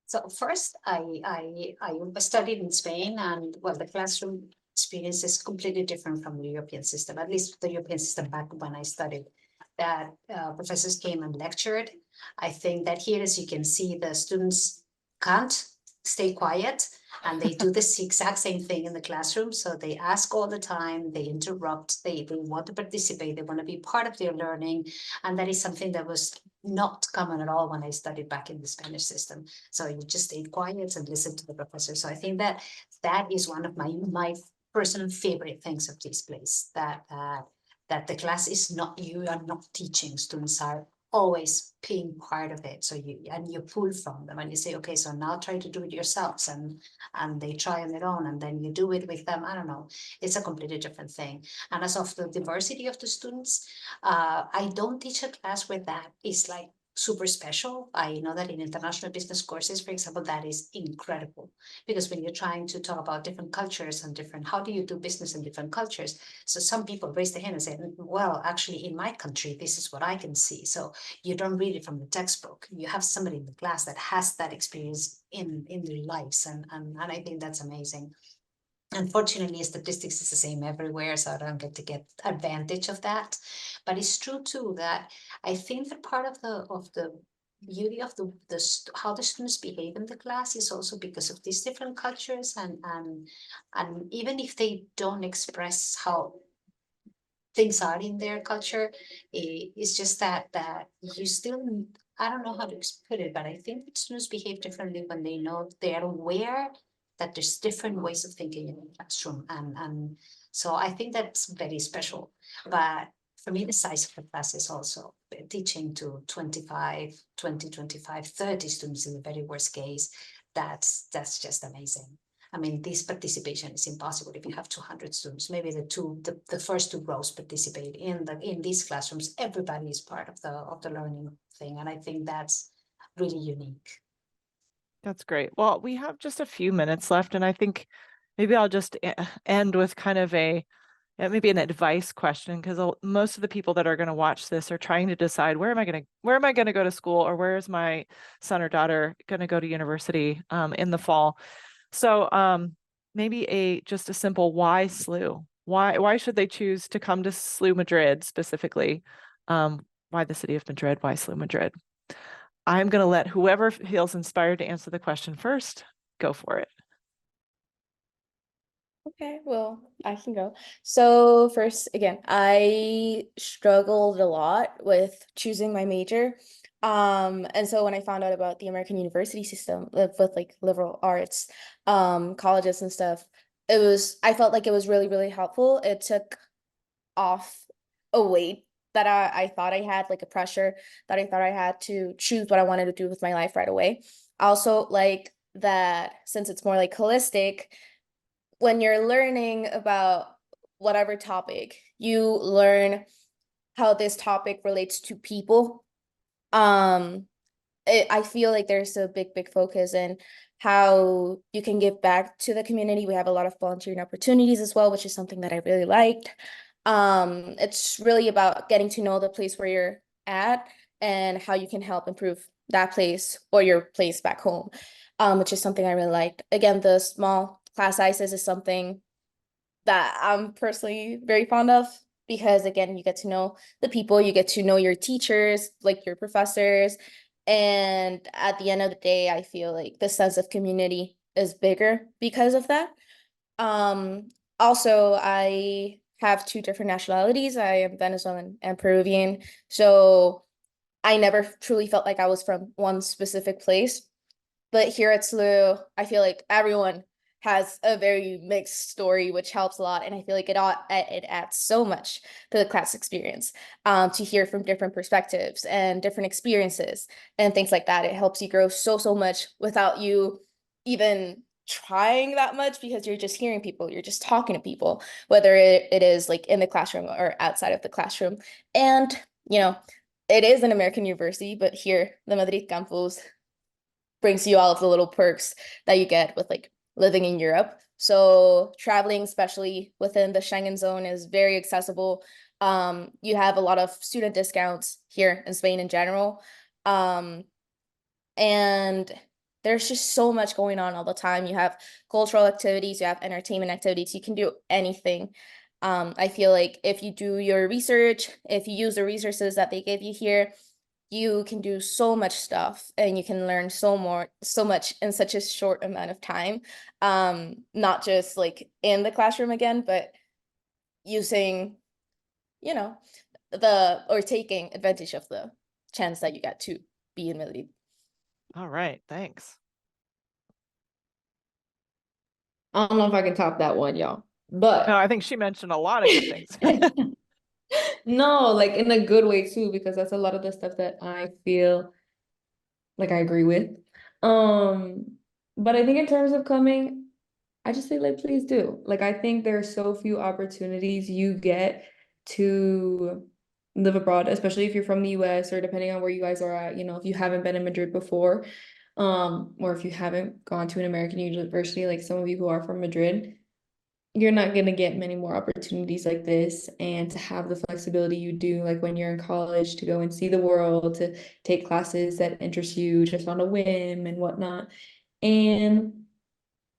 So first, I studied in Spain, and well, the classroom experience is completely different from the European system, at least the European system back when I studied. That professors came and lectured. I think that here, as you can see, the students can't stay quiet, and they do this exact same thing in the classroom. So they ask all the time, they interrupt, they want to participate, they want to be part of their learning. And that is something that was not common at all when I studied back in the Spanish system. So you just stayed quiet and listened to the professor. So I think that that is one of my personal favorite things of this place, that that the class is not, you are not teaching, students are always being part of it. So you pull from them and you say, okay, so now try to do it yourselves, and they try on their own, and then you do it with them. I don't know, it's a completely different thing. And as of the diversity of the students, I don't teach a class where that is like super special. I know that in international business courses, for example, that is incredible, because when you're trying to talk about different cultures and different, how do you do business in different cultures? So some people raise their hand and say, well, actually in my country, this is what I can see. So you don't read it from the textbook. You have somebody in the class that has that experience in their lives. And I think that's amazing. Unfortunately, statistics is the same everywhere, so I don't get advantage of that. But it's true too that I think that part of the beauty of how the students behave in the class is also because of these different cultures, and even if they don't express how things are in their culture, it's just that you still, I don't know how to put it, but I think that students behave differently when they know they're aware that there's different ways of thinking in the classroom, and so I think that's very special. But for me, the size of the class is also teaching to 25, 20, 25, 30 students in the very worst case. That's just amazing. I mean, this participation is impossible if you have 200 students. Maybe the first two rows participate in these classrooms. Everybody is part of the learning thing, and I think that's really unique. That's great. Well, we have just a few minutes left, and I think maybe I'll just end with kind of maybe an advice question, because most of the people that are going to watch this are trying to decide where am I going to go to school, or where is my son or daughter going to go to university in the fall. So maybe just a simple why SLU? Why should they choose to come to SLU Madrid specifically? Why the city of Madrid? Why SLU Madrid? I'm going to let whoever feels inspired to answer the question first go for it. Okay, well, I can go. So first, again, I struggled a lot with choosing my major. And so when I found out about the American university system with like liberal arts, colleges and stuff, I felt like it was really, really helpful. It took off a weight that I thought I had, like a pressure that I thought I had to choose what I wanted to do with my life right away. Also, like that, since it's more like holistic, when you're learning about whatever topic, you learn how this topic relates to people. I feel like there's a big focus in how you can give back to the community. We have a lot of volunteering opportunities as well, which is something that I really liked. It's really about getting to know the place where you're at and how you can help improve that place or your place back home, which is something I really liked. Again, the small class sizes is something that I'm personally very fond of, because again, you get to know the people, you get to know your teachers, like your professors. And at the end of the day, I feel like the sense of community is bigger because of that. Also, I have two different nationalities. I am Venezuelan and Peruvian. So I never truly felt like I was from one specific place. But here at SLU, I feel like everyone has a very mixed story, which helps a lot. And I feel like it adds so much to the class experience, to hear from different perspectives and different experiences and things like that. It helps you grow so much without you even trying that much, because you're just hearing people, you're just talking to people, whether it is like in the classroom or outside of the classroom. And, it is an American university, but here, the Madrid campus brings you all of the little perks that you get with like living in Europe. So traveling, especially within the Schengen zone, is very accessible. You have a lot of student discounts here in Spain in general. And there's just so much going on all the time. You have cultural activities, you have entertainment activities, you can do anything. I feel like if you do your research, if you use the resources that they give you here, you can do so much stuff and you can learn so much in such a short amount of time. Not just like in the classroom again, but using, taking advantage of the chance that you get to be in Madrid. All right, thanks. I don't know if I can top that one, y'all. But No, I think she mentioned a lot of good things. no, like in a good way too, because that's a lot of the stuff that I feel like I agree with. But I think in terms of coming, I just say like please do. Like I think there are so few opportunities you get to live abroad, especially if you're from the US or depending on where you guys are at, you know, if you haven't been in Madrid before, or if you haven't gone to an American university, like some of you who are from Madrid, you're not going to get many more opportunities like this. And to have the flexibility you do, like when you're in college, to go and see the world, to take classes that interest you just on a whim and whatnot. And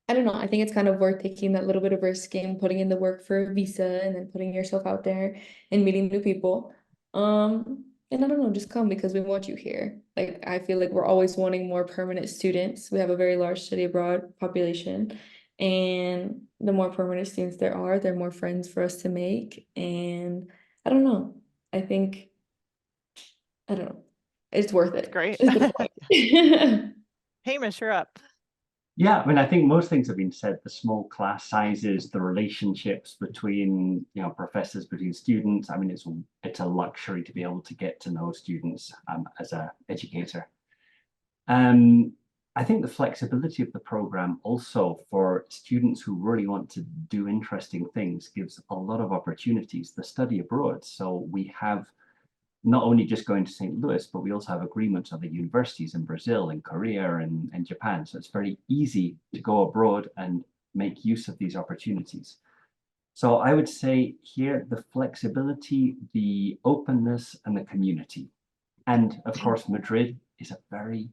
I don't know, I think it's kind of worth taking that little bit of risk and putting in the work for a visa and then putting yourself out there and meeting new people. And I don't know, just come because we want you here. Like I feel like we're always wanting more permanent students. We have a very large study abroad population. And the more permanent students there are, they're more friends for us to make. And I don't know. I think I don't know. It's worth it. Great. Is the point. Hamish, you're up. Yeah, I mean, I think most things have been said. The small class sizes, the relationships between, professors, between students. I mean, it's a luxury to be able to get to know students as an educator. I think the flexibility of the program also for students who really want to do interesting things gives a lot of opportunities. The study abroad. So we have not only just going to St. Louis, but we also have agreements with other universities in Brazil, in Korea, and Japan. So it's very easy to go abroad and make use of these opportunities. So I would say here, the flexibility, the openness, and the community. And of course, Madrid is a very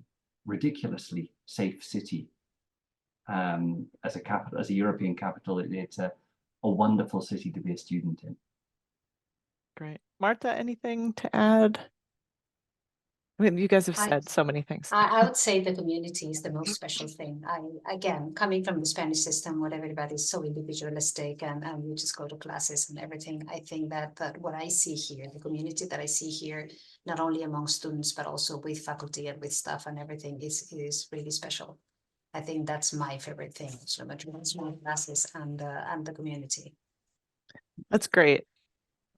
ridiculously safe city. As a capital, as a European capital, it's a wonderful city to be a student in. Great. Marta, anything to add? I mean, you guys have said so many things. I would say the community is the most special thing. Again, coming from the Spanish system, where everybody's so individualistic and we just go to classes and everything, I think that what I see here, the community that I see here, not only among students, but also with faculty and with staff and everything is really special. I think that's my favorite thing. So much small classes and the community. That's great.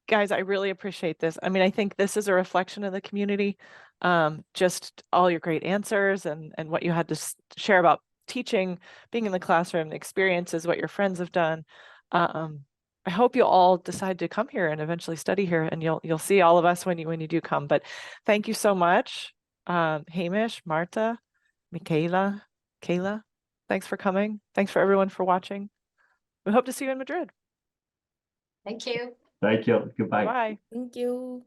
Guys, I really appreciate this. I mean, I think this is a reflection of the community. Just all your great answers and what you had to share about teaching, being in the classroom, the experiences, what your friends have done. I hope you all decide to come here and eventually study here, and you'll see all of us when you do come. But thank you so much, Hamish, Marta, Michaela, Kayla. Thanks for coming. Thanks for everyone for watching. We hope to see you in Madrid. Thank you. Thank you. Goodbye. Bye. Thank you.